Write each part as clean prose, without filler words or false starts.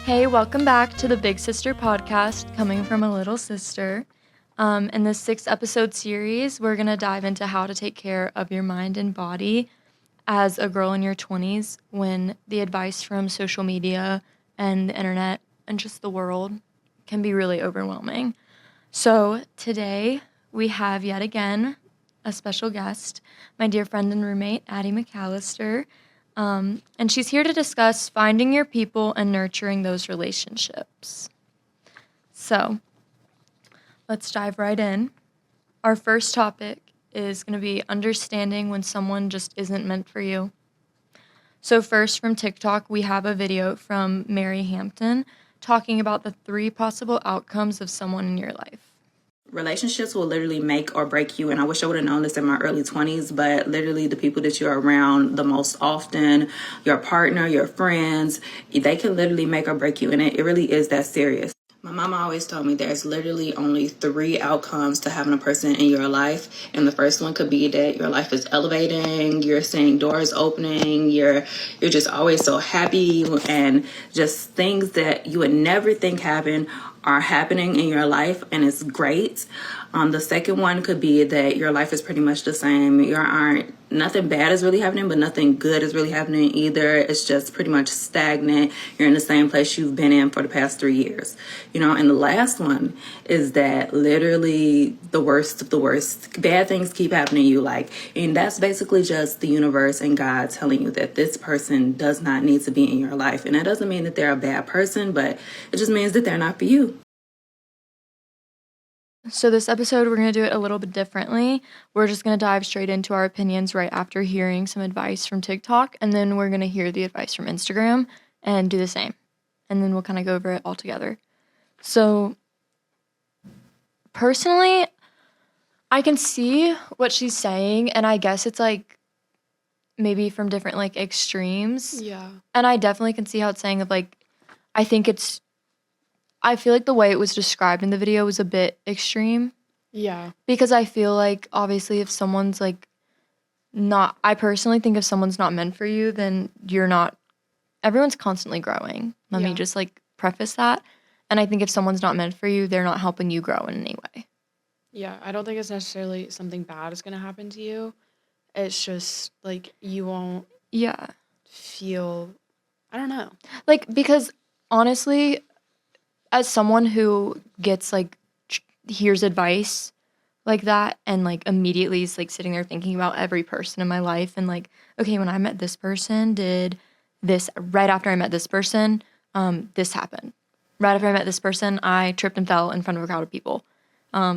Hey, welcome back to the Big Sister podcast, coming from a little sister. In this 6-episode series, we're going to dive into how to take care of your mind and body as a girl in your 20s when the advice from social media and the internet and just the world can be really overwhelming. So today we have yet again a special guest, my dear friend and roommate, Addie McAllister. And she's here to discuss finding your people and nurturing those relationships. So let's dive right in. Our first topic is going to be understanding when someone just isn't meant for you. So first, from TikTok, we have a video from Mary Hampton talking about the 3 possible outcomes of someone in your life. Relationships will literally make or break you, and I wish I would have known this in my early 20s, but literally the people that you're around the most often, your partner, your friends, they can literally make or break you, and it really is that serious. My mama always told me there's literally only 3 outcomes to having a person in your life, and the first one could be that your life is elevating, you're seeing doors opening, you're just always so happy, and just things that you would never think happen are happening in your life, and it's great. The second one could be that your life is pretty much the same. Nothing bad is really happening, but nothing good is really happening either. It's just pretty much stagnant. You're in the same place you've been in for the past 3 years. And the last one is that literally the worst of the worst, bad things keep happening to you. And that's basically just the universe and God telling you that this person does not need to be in your life. And that doesn't mean that they're a bad person, but it just means that they're not for you. So this episode, we're going to do it a little bit differently. We're just going to dive straight into our opinions right after hearing some advice from TikTok, and then we're going to hear the advice from Instagram and do the same. And then we'll kind of go over it all together. So personally, I can see what she's saying, and I guess it's maybe from different extremes. Yeah. And I definitely can see how it's saying of I feel like the way it was described in the video was a bit extreme. Yeah. Because I feel like, obviously, if someone's, I personally think if someone's not meant for you, then you're not, everyone's constantly growing. Let me just, preface that. And I think if someone's not meant for you, they're not helping you grow in any way. Yeah, I don't think it's necessarily something bad is going to happen to you. It's just, you won't feel, I don't know. Because, honestly, as someone who gets, hears advice like that and, immediately is, sitting there thinking about every person in my life and, okay, when I met this person, did this, right after I met this person, this happened. Right after I met this person, I tripped and fell in front of a crowd of people.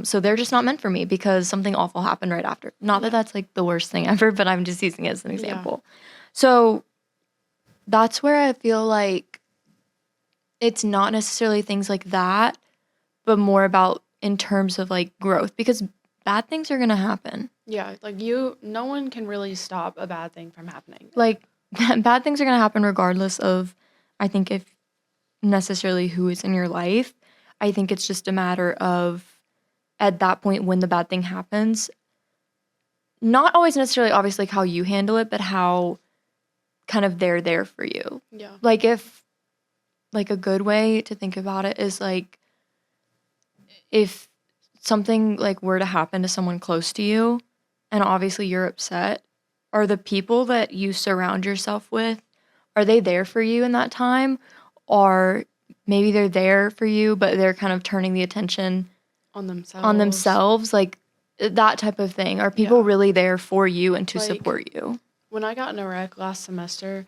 So they're just not meant for me because something awful happened right after. Not that that's, the worst thing ever, but I'm just using it as an example. Yeah. So that's where I feel like it's not necessarily things like that, but more about in terms of growth, because bad things are going to happen. Yeah, no one can really stop a bad thing from happening. Bad things are going to happen regardless of, I think, if necessarily who is in your life. I think it's just a matter of, at that point when the bad thing happens, not always necessarily obviously how you handle it, but how kind of they're there for you. Yeah. If a good way to think about it is if something were to happen to someone close to you and obviously you're upset, are the people that you surround yourself with, are they there for you in that time? Or maybe they're there for you, but they're kind of turning the attention on themselves, that type of thing. Are people really there for you and to support you? When I got in a wreck last semester,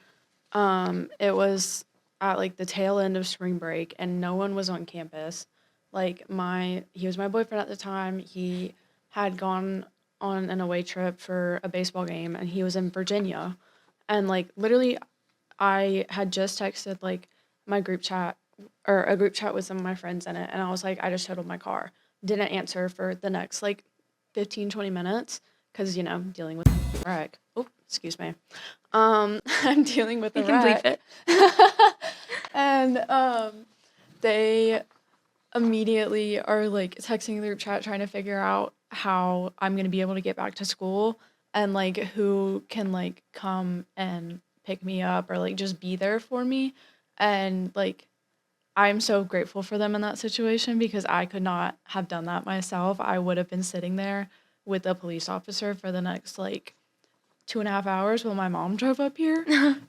it was at the tail end of spring break and no one was on campus. He was my boyfriend at the time. He had gone on an away trip for a baseball game and he was in Virginia. And literally I had just texted my group chat or a group chat with some of my friends in it. And I was I just totaled my car. Didn't answer for the next 15, 20 minutes because, dealing with a wreck. Oh, excuse me. I'm dealing with a wreck. You can bleep it. And they immediately are texting the group chat trying to figure out how I'm going to be able to get back to school and who can come and pick me up or just be there for me. And I'm so grateful for them in that situation because I could not have done that myself. I would have been sitting there with a police officer for the next like 2.5 hours while my mom drove up here.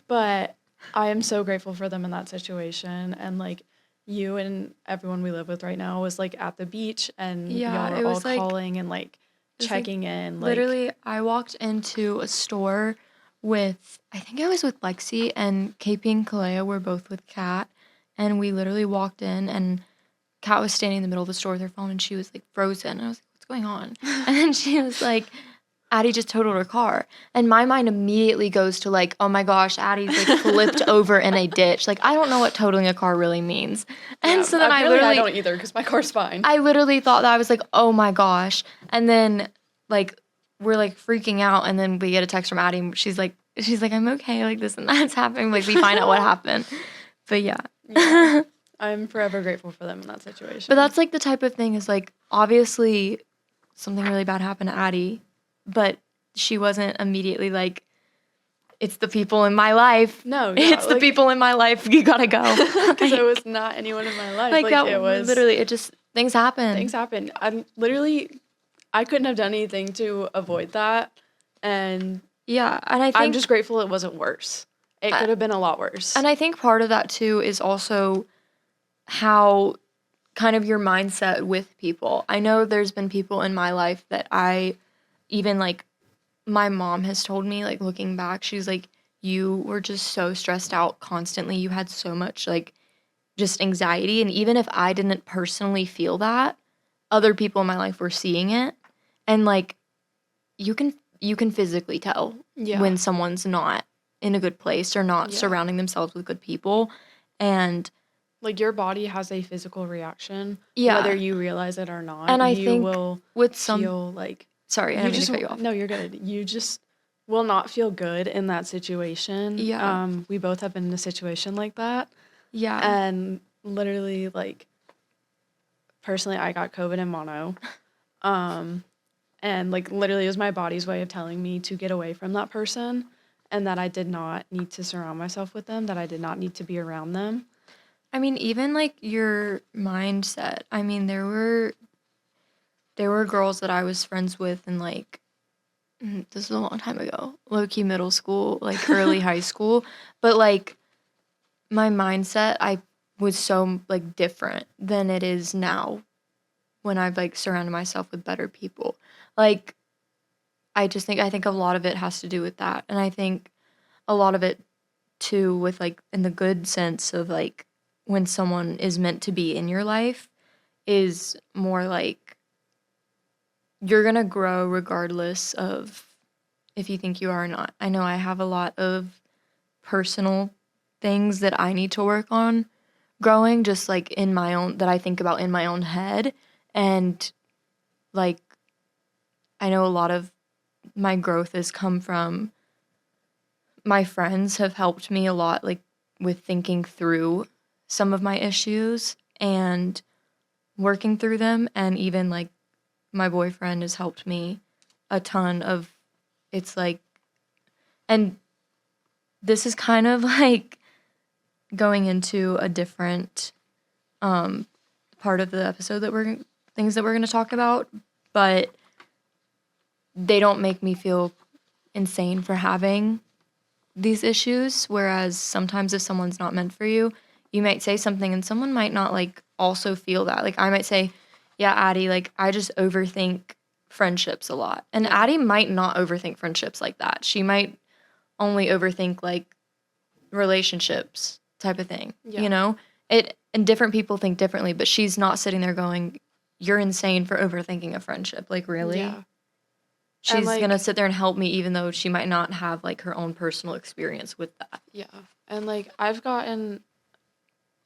But I am so grateful for them in that situation. And like you and everyone we live with right now was like at the beach and Yeah, y'all it were all was like calling and like it was like checking in. Like, literally I walked into a store with I think I was with Lexi and KP and Kalea were both with Kat and we literally walked in and Kat was standing in the middle of the store with her phone and she was like frozen. And I was like, what's going on? And then she was like, Addie just totaled her car. And my mind immediately goes to like, oh my gosh, Addie's like flipped over in a ditch. Like, I don't know what totaling a car really means. And yeah, so then apparently I don't either because my car's fine. I literally thought that I was like, oh my gosh. And then like, we're like freaking out. And then we get a text from Addie. And she's like, I'm okay. Like this and that's happening. Like we find out what happened. But yeah. Yeah. I'm forever grateful for them in that situation. But that's like the type of thing is like, obviously something really bad happened to Addie, but she wasn't immediately like, it's the people in my life. No, yeah, it's the people in my life. You gotta go. Because it was not anyone in my life. Like that it was literally, it just, things happen. Things happen. I couldn't have done anything to avoid that. And yeah, and I think I'm just grateful it wasn't worse. It could have been a lot worse. And I think part of that too is also how kind of your mindset with people. I know there's been people in my life that I even like my mom has told me like looking back, she's like, you were just so stressed out constantly. You had so much like just anxiety. And even if I didn't personally feel that, other people in my life were seeing it. And like you can physically tell when someone's not in a good place or not surrounding themselves with good people. And like your body has a physical reaction, whether you realize it or not. And I you think will with feel like sorry, I didn't mean to cut you off. No, you're good. You just will not feel good in that situation. Yeah. We both have been in a situation like that. Yeah. And literally, like, personally, I got COVID and mono. And like literally it was my body's way of telling me to get away from that person and that I did not need to surround myself with them, that I did not need to be around them. I mean, even like your mindset. I mean, there were girls that I was friends with in like this is a long time ago, low-key middle school, like early high school, but like my mindset I was so like different than it is now when I've like surrounded myself with better people. Like I think a lot of it has to do with that. And I think a lot of it too with like in the good sense of like when someone is meant to be in your life is more like you're going to grow regardless of if you think you are or not. I know I have a lot of personal things that I need to work on growing just like in my own that I think about in my own head. And like I know a lot of my growth has come from my friends have helped me a lot like with thinking through some of my issues and working through them, and even like my boyfriend has helped me a ton of it's like, and this is kind of like going into a different part of the episode that things that we're going to talk about, but they don't make me feel insane for having these issues. Whereas sometimes if someone's not meant for you, you might say something and someone might not like also feel that. Like I might say, yeah, Addie, like I just overthink friendships a lot. And Addie might not overthink friendships like that. She might only overthink like relationships type of thing, you know? And different people think differently, but she's not sitting there going, you're insane for overthinking a friendship. Like, really? Yeah. She's like, gonna sit there and help me even though she might not have like her own personal experience with that. Yeah. And like I've gotten,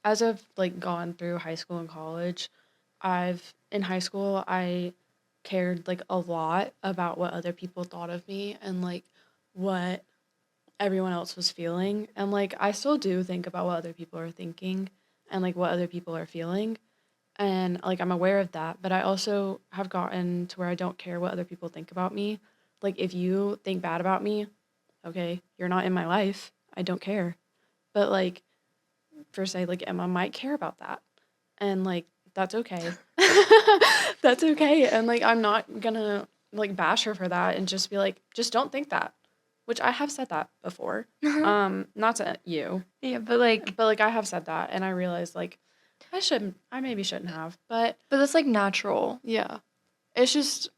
as I've like gone through high school and college, in high school I cared like a lot about what other people thought of me and like what everyone else was feeling. And like I still do think about what other people are thinking and like what other people are feeling. And like I'm aware of that, but I also have gotten to where I don't care what other people think about me. Like if you think bad about me, okay, you're not in my life. I don't care. But like for, say, like, Emma might care about that. And, like, that's okay. That's okay. And, like, I'm not gonna, like, bash her for that and just be like, just don't think that. Which I have said that before. Not to you. Yeah, but like I have said that, and I realized, like, I maybe shouldn't have. But that's like natural. yeah. It's just,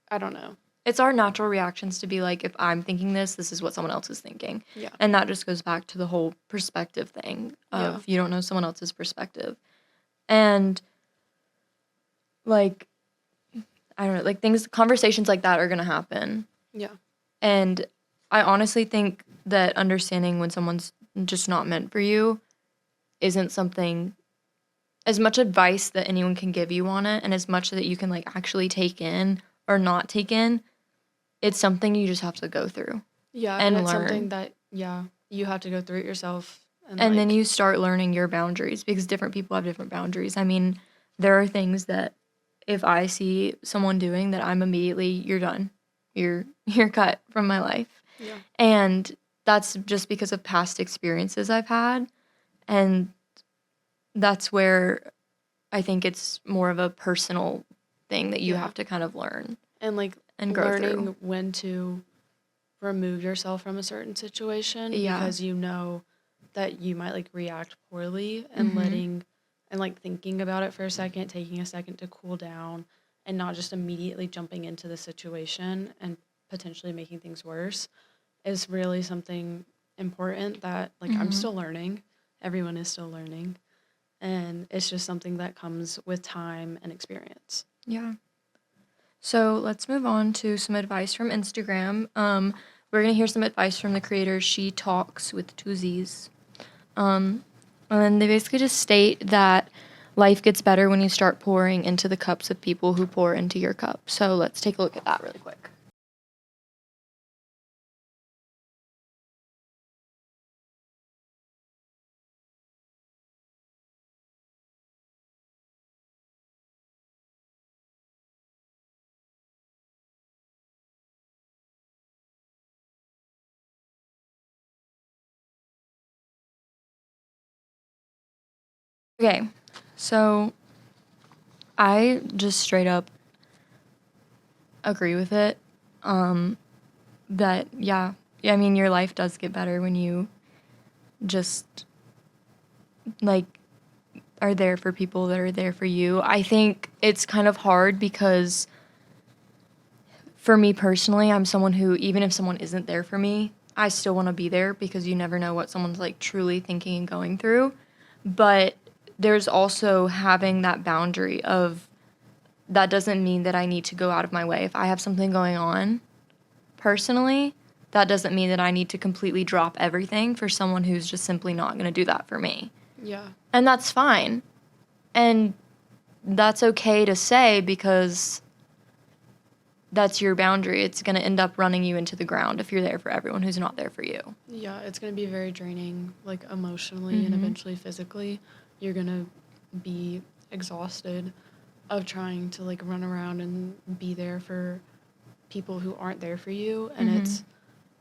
I don't know. It's our natural reactions to be like, if I'm thinking this is what someone else is thinking. Yeah. And that just goes back to the whole perspective thing of you don't know someone else's perspective. And like, I don't know, like conversations like that are going to happen. Yeah. And I honestly think that understanding when someone's just not meant for you isn't something, as much advice that anyone can give you on it and as much that you can like actually take in or not take in, it's something you just have to go through. Yeah, and it's learn. something that, you have to go through it yourself. And like, then you start learning your boundaries because different people have different boundaries. I mean, there are things that if I see someone doing that I'm immediately, you're done. You're cut from my life. Yeah. And that's just because of past experiences I've had. And that's where I think it's more of a personal thing that you have to kind of learn. And like and go learning through. when to remove yourself from a certain situation because you know that you might like react poorly and letting and like thinking about it for a second, taking a second to cool down and not just immediately jumping into the situation and potentially making things worse is really something important that like I'm still learning. Everyone is still learning. And it's just something that comes with time and experience. Yeah. So let's move on to some advice from Instagram. We're going to hear some advice from the creator She Talks with two Z's. And they basically just state that life gets better when you start pouring into the cups of people who pour into your cup. So let's take a look at that really quick. Okay, so I just straight up agree with it. That, I mean, your life does get better when you just, like, are there for people that are there for you. I think it's kind of hard because for me personally, I'm someone who, even if someone isn't there for me, I still want to be there because you never know what someone's, like, truly thinking and going through. But there's also having that boundary of that doesn't mean that I need to go out of my way. If I have something going on personally, that doesn't mean that I need to completely drop everything for someone who's just simply not going to do that for me. Yeah. And that's fine. And that's okay to say because that's your boundary. It's going to end up running you into the ground if you're there for everyone who's not there for you. Yeah, it's going to be very draining, like emotionally and eventually physically. You're going to be exhausted of trying to like run around and be there for people who aren't there for you. And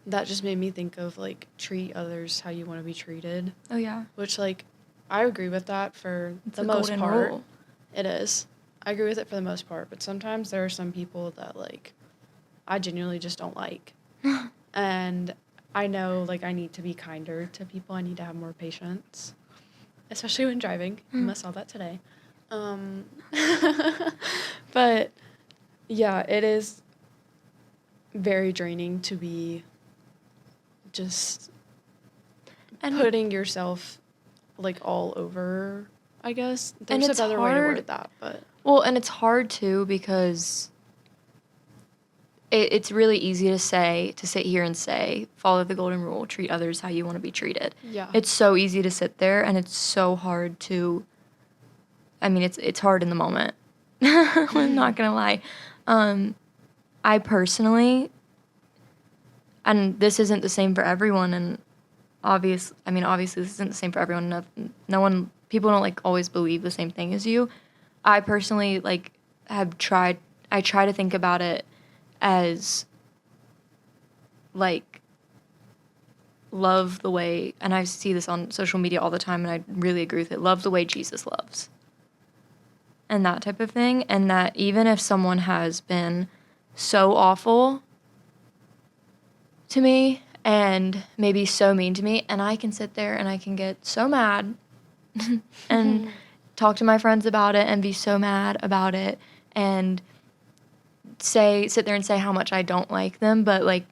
that just made me think of like treat others how you want to be treated. Oh, yeah. Which like I agree with that for It's the a most golden part. rule. It is. I agree with it for the most part, but sometimes there are some people that like I genuinely just don't like. And I know like I need to be kinder to people. I need to have more patience, especially when driving. I saw that today. But yeah, it is very draining to be just putting yourself like all over, I guess. There's a better way to word that, but well, and it's hard too because it's really easy to sit here and say, follow the golden rule, treat others how you want to be treated. yeah. It's so easy to sit there and it's so hard to, I mean, it's hard in the moment. I'm not going to lie. I personally, and this isn't the same for everyone, and obviously this isn't the same for everyone. No one, people don't like always believe the same thing as you. I personally like I try to think about it as like love the way, and I see this on social media all the time, and I really agree with it, love the way Jesus loves. And that type of thing. And that even if someone has been so awful to me and maybe so mean to me, and I can sit there and I can get so mad and talk to my friends about it and be so mad about it and sit there and say how much I don't like them, but like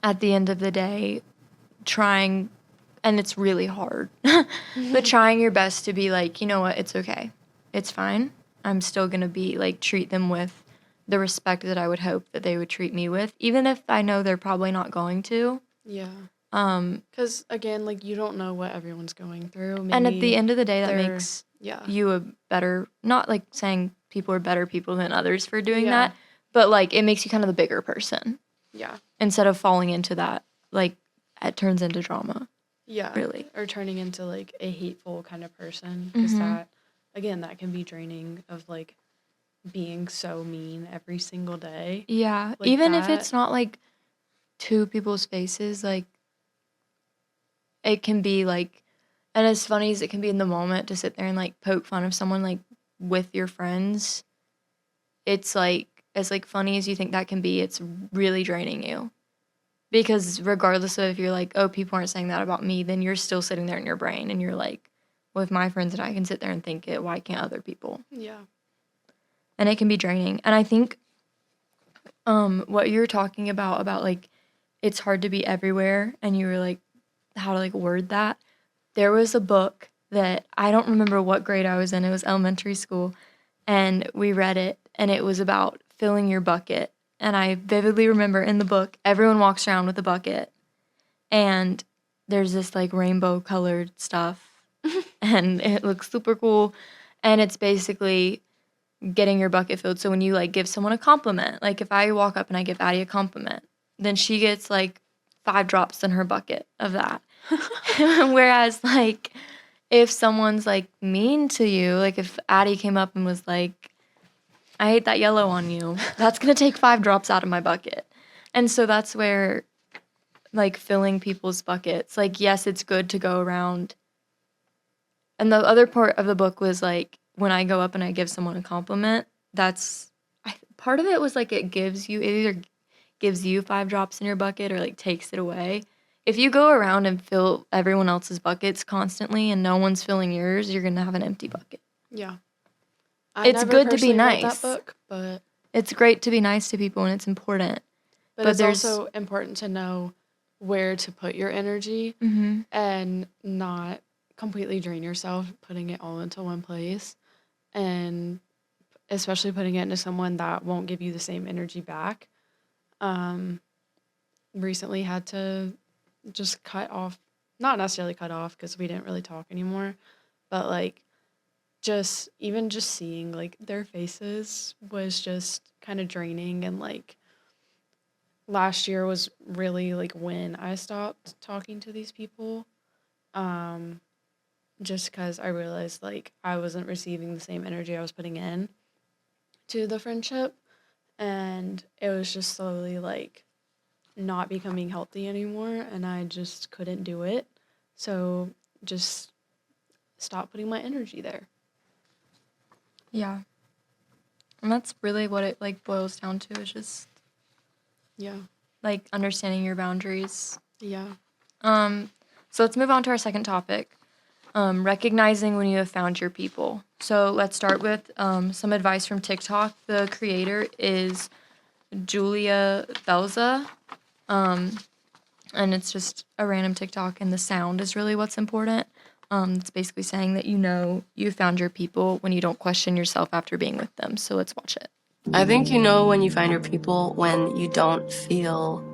at the end of the day, trying, and it's really hard, but trying your best to be like, you know what, it's okay. It's fine. I'm still going to be like, treat them with the respect that I would hope that they would treat me with, even if I know they're probably not going to. Yeah. Because, again, like, you don't know what everyone's going through. Maybe and at the end of the day, that makes yeah. you a better, not like saying people are better people than others for doing that, but like it makes you kind of the bigger person. Yeah. Instead of falling into that, like it turns into drama. Yeah. Really. Or turning into like a hateful kind of person. Because that, again, that can be draining of like being so mean every single day. Yeah. Like even if it's not like to people's faces, like it can be like, and as funny as it can be in the moment to sit there and like poke fun of someone like with your friends, it's like, as like funny as you think that can be, it's really draining you. Because regardless of if you're like, oh, people aren't saying that about me, then you're still sitting there in your brain and you're like, well, if my friends and I can sit there and think it, why can't other people? Yeah. And it can be draining. And I think what you're talking about like it's hard to be everywhere, and you were like, how to like word that. There was a book that I don't remember what grade I was in. It was elementary school, and we read it, and it was about filling your bucket. And I vividly remember in the book, everyone walks around with a bucket, and there's this like rainbow colored stuff, and it looks super cool, and it's basically getting your bucket filled. So when you like give someone a compliment, like if I walk up and I give Addie a compliment, then she gets like 5 drops in her bucket of that. Whereas like if someone's like mean to you, like if Addie came up and was like, I hate that yellow on you, that's gonna take 5 drops out of my bucket. And so that's where like filling people's buckets, like yes, it's good to go around. And the other part of the book was like when I go up and I give someone a compliment, part of it was like it either gives you 5 drops in your bucket or like takes it away. If you go around and fill everyone else's buckets constantly and no one's filling yours, you're gonna have an empty bucket. Yeah. It's good to be nice. Read that book, but it's great to be nice to people and it's important. But it's also important to know where to put your energy and not completely drain yourself putting it all into one place, and especially putting it into someone that won't give you the same energy back. Recently had to just not necessarily cut off because we didn't really talk anymore, but like just seeing like their faces was just kind of draining. And like last year was really like when I stopped talking to these people, just because I realized like I wasn't receiving the same energy I was putting in to the friendship, and it was just slowly like not becoming healthy anymore, and I just couldn't do it. So just stop putting my energy there. Yeah. And that's really what it like boils down to, is just like understanding your boundaries. Yeah. So let's move on to our second topic. Recognizing when you have found your people. So let's start with some advice from TikTok. The creator is Julia Belza. And it's just a random TikTok, and the sound is really what's important. It's basically saying that you found your people when you don't question yourself after being with them. So let's watch it. I think you know when you find your people when you don't feel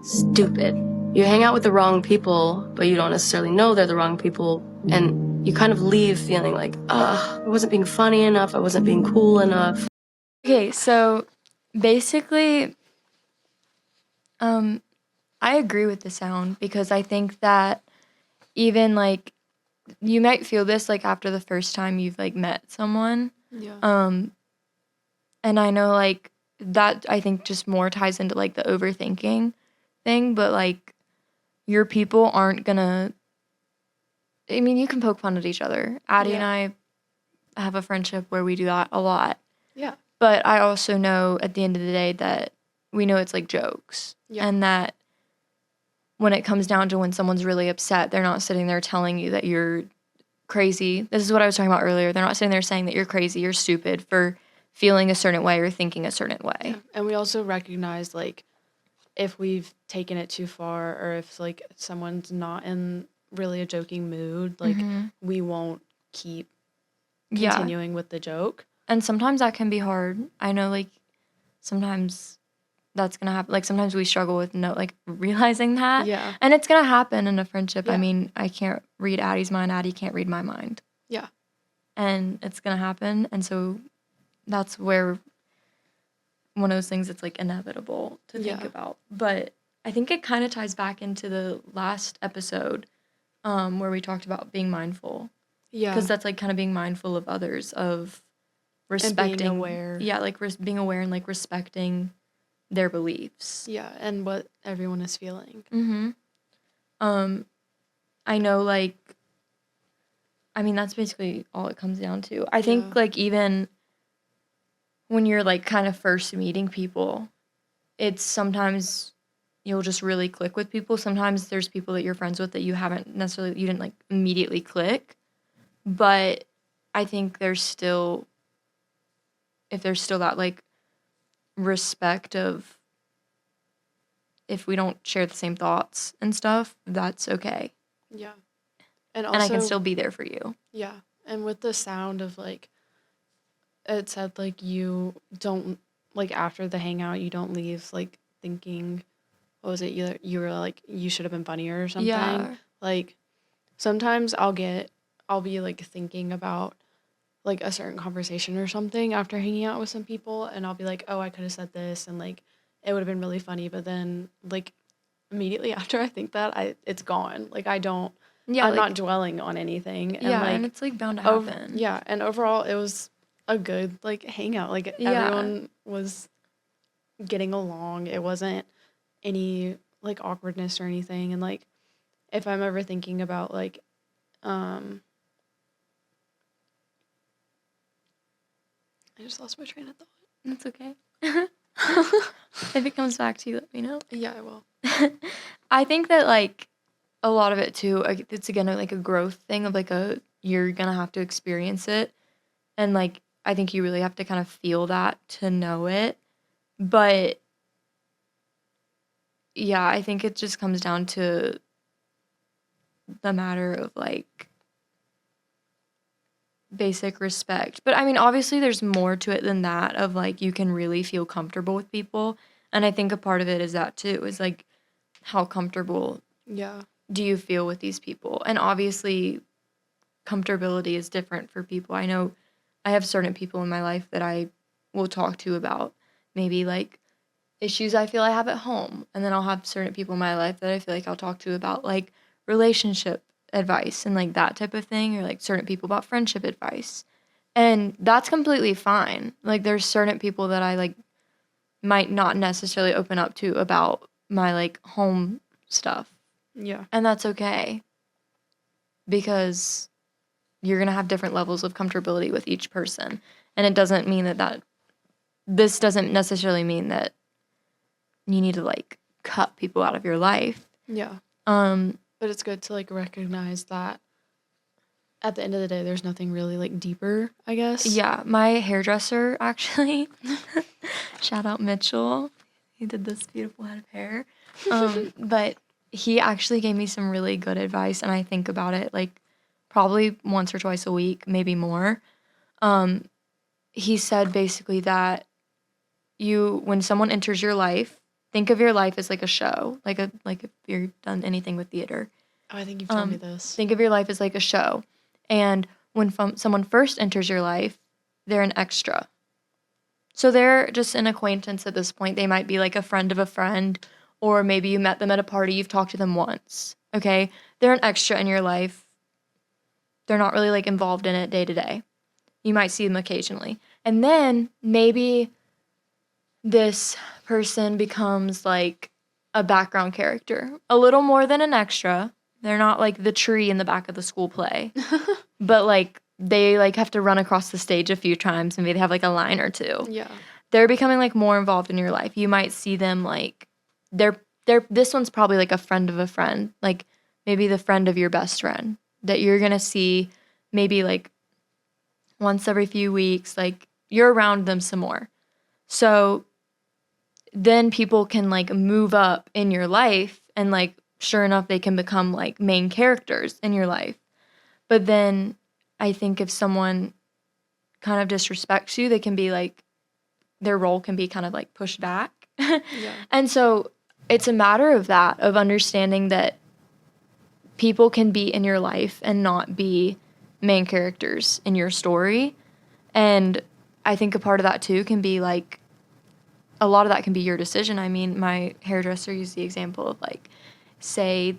stupid. You hang out with the wrong people, but you don't necessarily know they're the wrong people, and you kind of leave feeling like, I wasn't being funny enough, I wasn't being cool enough. Okay, so basically, I agree with the sound, because I think that even like you might feel this like after the first time you've like met someone. Yeah. And I know like that I think just more ties into like the overthinking thing, but like your people aren't gonna, I mean, you can poke fun at each other. Addie and I have a friendship where we do that a lot. Yeah. But I also know at the end of the day that we know it's like jokes. Yeah. And that when it comes down to when someone's really upset, they're not sitting there telling you that you're crazy. This is what I was talking about earlier. They're not sitting there saying that you're crazy, you're stupid for feeling a certain way or thinking a certain way. Yeah. And we also recognize, like, if we've taken it too far or if, like, someone's not in really a joking mood, like, we won't keep continuing with the joke. And sometimes that can be hard. I know, like, sometimes that's gonna happen. Like, sometimes we struggle with realizing that. Yeah. And it's gonna happen in a friendship. Yeah. I mean, I can't read Addie's mind. Addie can't read my mind. Yeah. And it's gonna happen. And so that's where one of those things that's, like, inevitable to think about. But I think it kind of ties back into the last episode where we talked about being mindful. Yeah. Because that's, like, kind of being mindful of others, of respecting. And being aware. Yeah, like, being aware and, like, respecting their beliefs. Yeah, and what everyone is feeling. I know, like, I mean, that's basically all it comes down to. I think, like, even when you're, like, kind of first meeting people, it's sometimes you'll just really click with people. Sometimes there's people that you're friends with that you didn't, like, immediately click. But I think if there's still that, like, respect of if we don't share the same thoughts and stuff, that's okay. Yeah. And also, and I can still be there for you. Yeah. And with the sound of, like, it said, like, you don't, like, after the hangout, you don't leave, like, thinking, what was it? You were like, you should have been funnier or something. Yeah. Like, sometimes I'll be, like, thinking about, like, a certain conversation or something after hanging out with some people, and I'll be like, oh, I could have said this, and, like, it would have been really funny, but then, like, immediately after I think that, it's gone. Like, I'm not dwelling on anything. And, yeah, like, and it's, like, bound to happen. Yeah, and overall, it was a good, like, hangout. Like, everyone was getting along. It wasn't any, like, awkwardness or anything. And, like, if I'm ever thinking about, like, I just lost my train of thought. That's okay. If it comes back to you, let me know. Yeah, I will. I think that, like, a lot of it, too, it's, again, like, a growth thing of, like, you're gonna have to experience it. And, like, I think you really have to kind of feel that to know it. But, yeah, I think it just comes down to the matter of, like, basic respect. But, I mean, obviously there's more to it than that of, like, you can really feel comfortable with people. And I think a part of it is that, too, is, like, how comfortable do you feel with these people? And obviously comfortability is different for people. I know I have certain people in my life that I will talk to about maybe, like, issues I feel I have at home. And then I'll have certain people in my life that I feel like I'll talk to about, like, relationship advice and, like, that type of thing, or, like, certain people about friendship advice. And that's completely fine. Like, there's certain people that I, like, might not necessarily open up to about my, like, home stuff. Yeah. And that's okay. Because you're going to have different levels of comfortability with each person. And it doesn't mean this doesn't necessarily mean that you need to, like, cut people out of your life. Yeah. But it's good to, like, recognize that at the end of the day, there's nothing really, like, deeper, I guess. Yeah. My hairdresser, actually, shout out Mitchell. He did this beautiful head of hair. But he actually gave me some really good advice, and I think about it, like, probably once or twice a week, maybe more. He said basically that when someone enters your life, think of your life as, like, a show, like if you've done anything with theater. Oh, I think you've told me this. Think of your life as, like, a show. And when someone first enters your life, they're an extra. So they're just an acquaintance at this point. They might be, like, a friend of a friend, or maybe you met them at a party, you've talked to them once, okay? They're an extra in your life. They're not really, like, involved in it day to day. You might see them occasionally. And then maybe this person becomes, like, a background character, a little more than an extra. They're not like the tree in the back of the school play, but like they like have to run across the stage a few times and maybe they have like a line or two. Yeah. They're becoming like more involved in your life. You might see them like they're this one's probably like a friend of a friend, like maybe the friend of your best friend that you're going to see maybe like once every few weeks, like you're around them some more. So then people can like move up in your life and like sure enough they can become like main characters in your life. But then I think if someone kind of disrespects you, they can be like their role can be kind of like pushed back. Yeah. And so it's a matter of that, of understanding that people can be in your life and not be main characters in your story. And I think a part of that too can be like a lot of that can be your decision. I mean, my hairdresser used the example of like say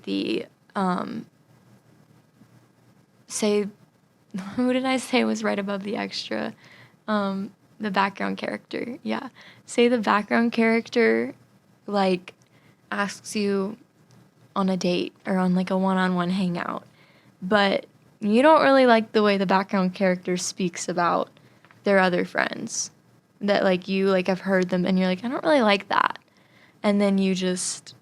who did I say was right above the extra? The background character. Yeah. Say the background character like asks you on a date or on like a one-on-one hangout, but you don't really like the way the background character speaks about their other friends, that like you like have heard them and you're like, I don't really like that. And then you just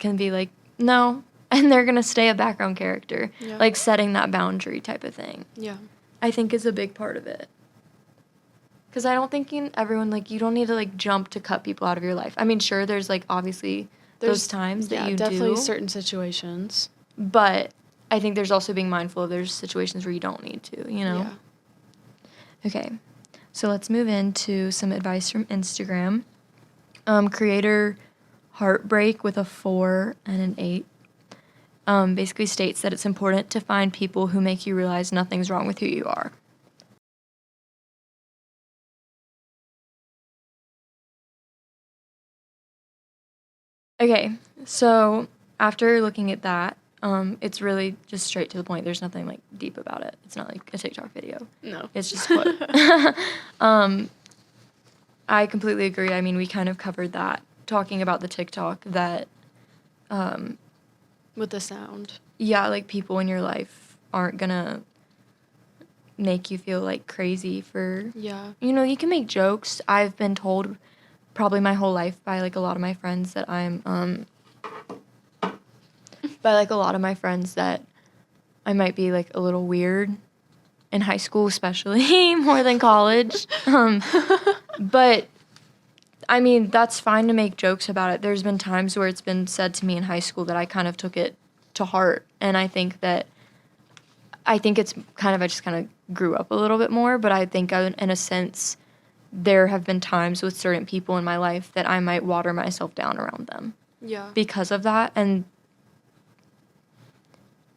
can be like, no, and they're gonna stay a background character. Yeah. Like setting that boundary type of thing, Yeah. I think is a big part of it. Because I don't think everyone, like, you don't need to, like, jump to cut people out of your life. I mean, sure, there's, like, obviously those times that you definitely do. certain situations. But I think there's also being mindful of there's situations where you don't need to, you know? Yeah. Okay. So let's move into some advice from Instagram. Creator Heartbreak with a 4 and an 8 basically states that it's important to find people who make you realize nothing's wrong with who you are. Okay, so after looking at that, it's really just straight to the point. There's nothing like deep about it. It's not like a TikTok video. No. It's just a quote. I completely agree. I mean, we kind of covered that talking about the TikTok that, With the sound. yeah, like people in your life aren't gonna make you feel like crazy for, Yeah. you know, you can make jokes. I've been told probably my whole life by like a lot of my friends that I might be like a little weird in high school, especially more than college. But I mean, that's fine to make jokes about it. There's been times where it's been said to me in high school that I kind of took it to heart. And I think it's kind of, I just kind of grew up a little bit more, but I think in a sense, there have been times with certain people in my life that I might water myself down around them Yeah. because of that. And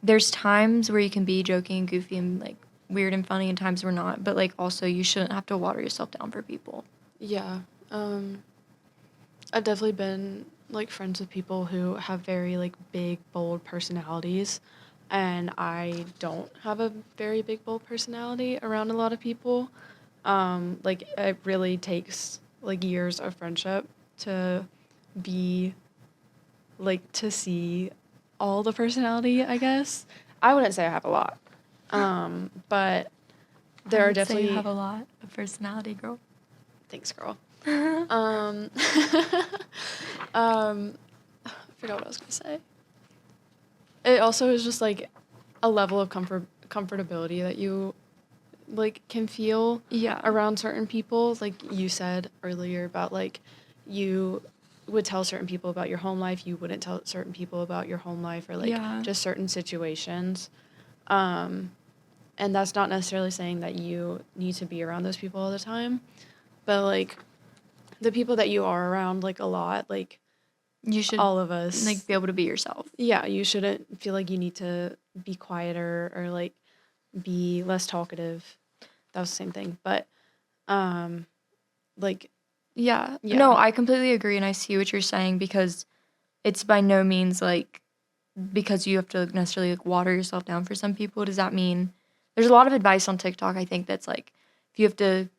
there's times where you can be joking and goofy and like weird and funny and times where not, but like also you shouldn't have to water yourself down for people. Yeah. I've definitely been like friends with people who have very like big, bold personalities, and I don't have a very big, bold personality around a lot of people. Like it really takes like years of friendship to be like to see all the personality, I guess. I wouldn't say I have a lot. But there I are would say definitely you have a lot of personality, girl. Thanks, girl. I forgot what I was gonna say. It also is just like a level of comfortability that you like can feel around certain people. Like you said earlier about like you would tell certain people about your home life, you wouldn't tell certain people about your home life or like just certain situations. And that's not necessarily saying that you need to be around those people all the time, but like the people that you are around like a lot, like You should all of us like be able to be yourself. Yeah, you shouldn't feel like you need to be quieter or like be less talkative. That was the same thing, but like Yeah. Yeah. No, I completely agree and I see what you're saying because it's by no means like because you have to necessarily like water yourself down for some people. Does that mean there's a lot of advice on TikTok I think that's like if you have to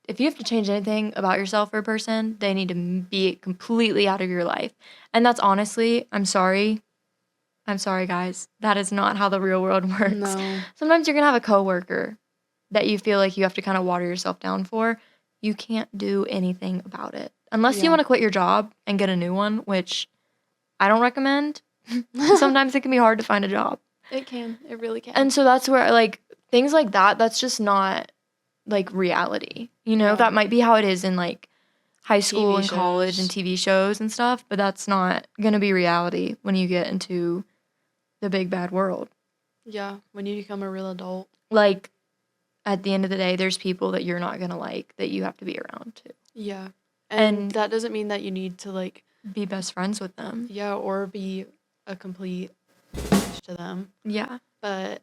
if you have to change anything about yourself or a person, they need to be completely out of your life. And that's honestly, I'm sorry, guys. That is not how the real world works. No. Sometimes you're going to have a coworker that you feel like you have to kind of water yourself down for. You can't do anything about it. Unless you Yeah. want to quit your job and get a new one, which I don't recommend. Sometimes it can be hard to find a job. It can. It really can. And so that's where, like, things like that, that's just not, like, reality. You know, Yeah. that might be how it is in, like, high school TV and college and shows. TV shows and stuff, but that's not going to be reality when you get into the big bad world. Yeah, when you become a real adult. Like, at the end of the day, there's people that you're not going to like that you have to be around to. Yeah. And- And that doesn't mean that you need to, like, Be best friends with them. yeah, or be a complete bitch to them. Yeah. But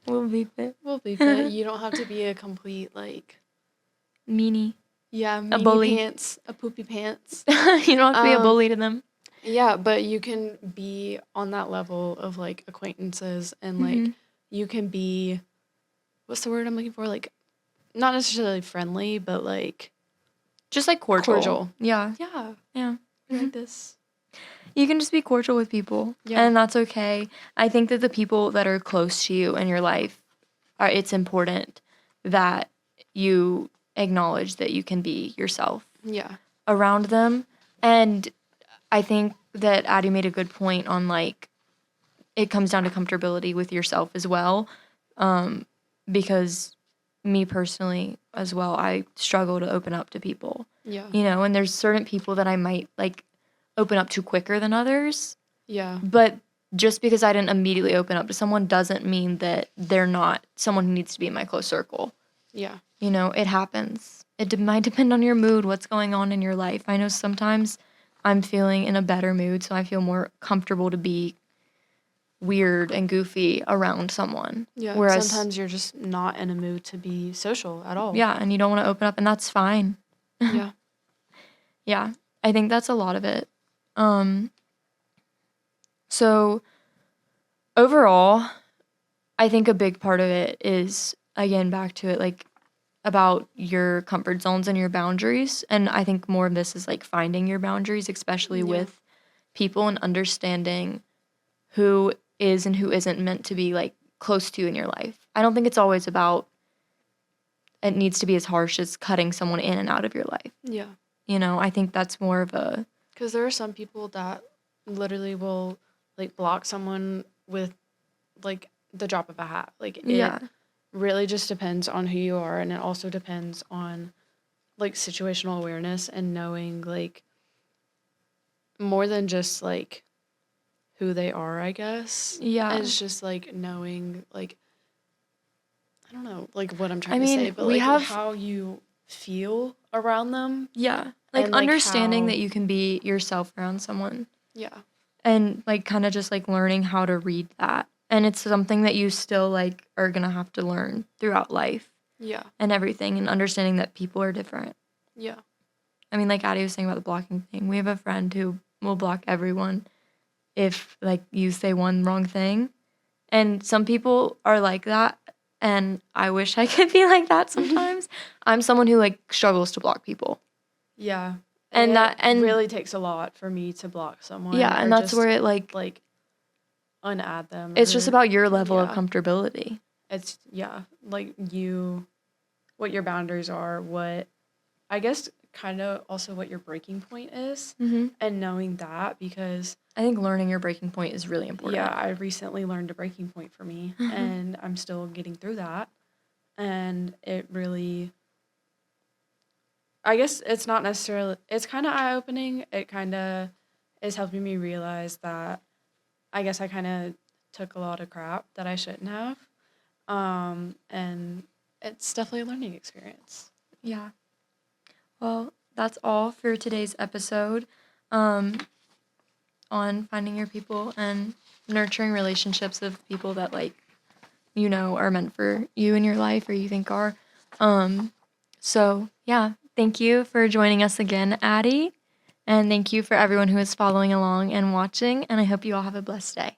We'll be fit. we'll be fit. You don't have to be a complete, like, Meanie. yeah, meanie bully. pants, a poopy pants. You don't have to be a bully to them. Yeah, but you can be on that level of, like, acquaintances and, like, you can be, what's the word I'm looking for? Like, not necessarily friendly, but, like, Just like cordial. cordial. Yeah. Yeah, Yeah. I like this. You can just be cordial with people. Yeah. And that's okay. I think that the people that are close to you in your life, it's important that you acknowledge that you can be yourself Yeah. around them. And I think that Addie made a good point on, like, it comes down to comfortability with yourself as well. Because me personally as well, I struggle to open up to people, Yeah. you know, and there's certain people that I might, like, open up to quicker than others. Yeah. But just because I didn't immediately open up to someone doesn't mean that they're not someone who needs to be in my close circle. Yeah. You know, it happens. It might depend on your mood, what's going on in your life. I know sometimes I'm feeling in a better mood, so I feel more comfortable to be weird and goofy around someone. Yeah. Whereas Sometimes you're just not in a mood to be social at all. yeah, and you don't want to open up, and that's fine. Yeah. Yeah, I think that's a lot of it. So overall, I think a big part of it is, again, back to it, like, about your comfort zones and your boundaries. And I think more of this is, like, finding your boundaries, especially Yeah. with people, and understanding who is and who isn't meant to be, like, close to you in your life. I don't think it's always about, it needs to be as harsh as cutting someone in and out of your life. Yeah. You know, I think that's more of a, Because there are some people that literally will, like, block someone with, like, the drop of a hat. Like, yeah. it really just depends on who you are, and it also depends on, like, situational awareness and knowing, like, more than just, like, who they are, I guess. Yeah. It's just, like, knowing, like, I don't know, like, what I'm trying I to mean, say, but, we like, have- how you feel around them. Yeah. Like, And, like, understanding how- that you can be yourself around someone. Yeah. And, like, kind of just, like, learning how to read that. And it's something that you still, like, are going to have to learn throughout life Yeah. and everything, and understanding that people are different. Yeah. I mean, like Addie was saying about the blocking thing, we have a friend who will block everyone if, like, you say one wrong thing. And some people are like that, and I wish I could be like that sometimes. I'm someone who, like, struggles to block people. Yeah. And it that- and- really takes a lot for me to block someone. Yeah, and or that's just, where it, like, unadd them. it's just or- about your level of yeah. comfortability. It's, yeah, like, what your boundaries are, what, I guess, kind of also what your breaking point is, Mm-hmm. and knowing that, because, I think learning your breaking point is really important. yeah, I recently learned a breaking point for me, and I'm still getting through that, and it really, I guess it's not necessarily, it's kind of eye-opening. It kind of is helping me realize that I guess I kind of took a lot of crap that I shouldn't have. And it's definitely a learning experience. Yeah. Well, that's all for today's episode on finding your people and nurturing relationships of people that, like, you know, are meant for you in your life, or you think are. So, yeah, thank you for joining us again, Addie. And thank you for everyone who is following along and watching. And I hope you all have a blessed day.